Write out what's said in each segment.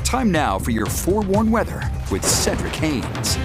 Time now for your forewarned weather with Cedric Haynes.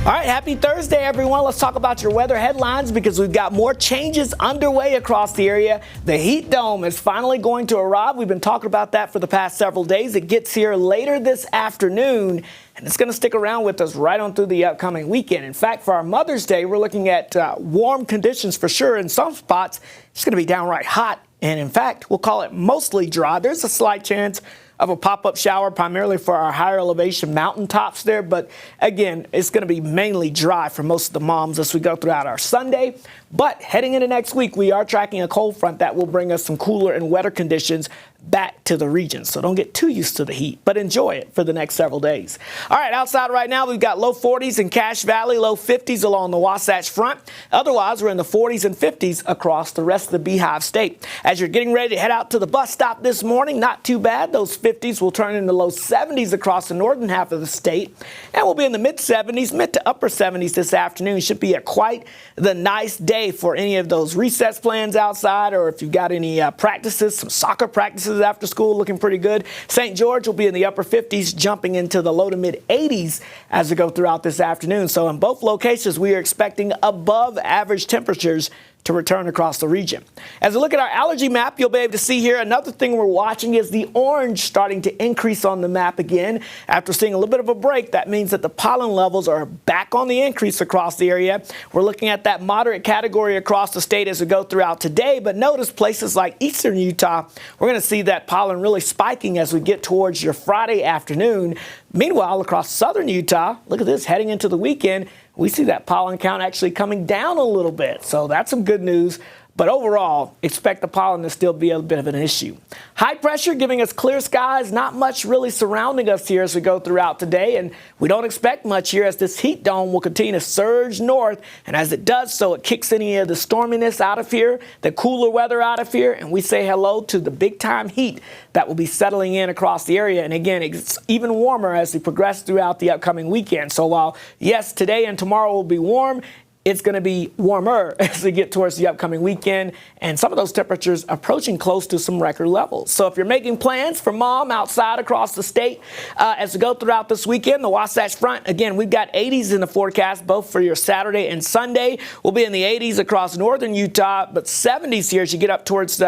All right, happy Thursday, everyone. Let's talk about your weather headlines because we've got more changes underway across the area. The heat dome is finally going to arrive. We've been talking about that for the past several days. It gets here later this afternoon, and it's going to stick around with us right on through the upcoming weekend. In fact, for our Mother's Day, we're looking at warm conditions for sure. In some spots, it's going to be downright hot. And in fact, we'll call it mostly dry. There's a slight chance of a pop-up shower, primarily for our higher elevation mountaintops there. But again, it's going to be mainly dry for most of the moms as we go throughout our Sunday. But heading into next week, we are tracking a cold front that will bring us some cooler and wetter conditions back to the region. So don't get too used to the heat, but enjoy it for the next several days. All right, outside right now, we've got low 40s in Cache Valley, low 50s along the Wasatch Front. Otherwise, we're in the 40s and 50s across the rest of the Beehive State. As you're getting ready to head out to the bus stop this morning, not too bad. Those 50s will turn into low 70s across the northern half of the state. And we'll be in the mid 70s, mid to upper 70s this afternoon. Should be quite the nice day for any of those recess plans outside, or if you've got any practices, some soccer practices after school, looking pretty good. St. George will be in the upper 50s, jumping into the low to mid 80s as we go throughout this afternoon. So in both locations, we are expecting above average temperatures to return across the region. As we look at our allergy map, you'll be able to see here another thing we're watching is the orange starting to increase on the map again. After seeing a little bit of a break, that means that the pollen levels are back on the increase across the area. We're looking at that moderate category across the state as we go throughout today, but notice places like eastern Utah, we're going to see that pollen really spiking as we get towards your Friday afternoon. Meanwhile, across southern Utah, look at this, heading into the weekend, we see that pollen count actually coming down a little bit. So that's some good news. But overall, expect the pollen to still be a bit of an issue. High pressure giving us clear skies, not much really surrounding us here as we go throughout today. And we don't expect much here as this heat dome will continue to surge north. And as it does so, it kicks any of the storminess out of here, the cooler weather out of here. And we say hello to the big time heat that will be settling in across the area. And again, it's even warmer as we progress throughout the upcoming weekend. So while, yes, today and tomorrow will be warm, it's going to be warmer as we get towards the upcoming weekend, and some of those temperatures approaching close to some record levels. So if you're making plans for mom outside across the state as we go throughout this weekend, the Wasatch Front, again, we've got 80s in the forecast, both for your Saturday and Sunday. We'll be in the 80s across northern Utah, but 70s here as you get up towards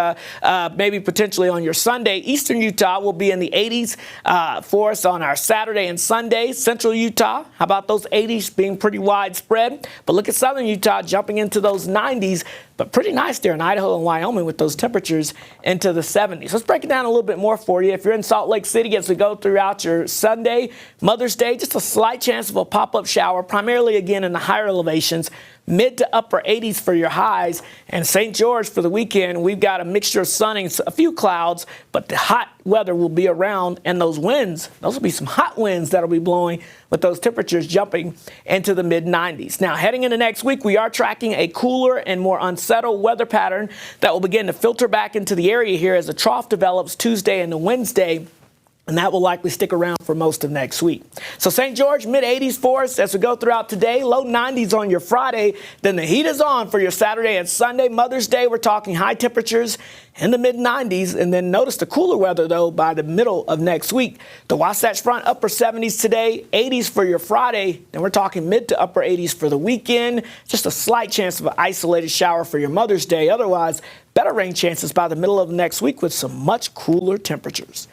maybe potentially on your Sunday. Eastern Utah will be in the 80s for us on our Saturday and Sunday. Central Utah, how about those 80s being pretty widespread? But look at southern Utah jumping into those 90s, but pretty nice there in Idaho and Wyoming with those temperatures into the 70s. Let's break it down a little bit more for you. If you're in Salt Lake City as we go throughout your Sunday, Mother's Day, just a slight chance of a pop-up shower, primarily again in the higher elevations. Mid to upper 80s for your highs. And St. George for the weekend, we've got a mixture of sun and a few clouds, but the hot weather will be around, and those winds, those will be some hot winds that'll be blowing with those temperatures jumping into the mid 90s. Now, heading into next week, we are tracking a cooler and more unsettled weather pattern that will begin to filter back into the area here as the trough develops Tuesday and Wednesday. And that will likely stick around for most of next week. So St. George, mid-80s for us as we go throughout today. Low 90s on your Friday. Then the heat is on for your Saturday and Sunday. Mother's Day, we're talking high temperatures in the mid-90s. And then notice the cooler weather, though, by the middle of next week. The Wasatch Front, upper 70s today. 80s for your Friday. Then we're talking mid to upper 80s for the weekend. Just a slight chance of an isolated shower for your Mother's Day. Otherwise, better rain chances by the middle of next week with some much cooler temperatures.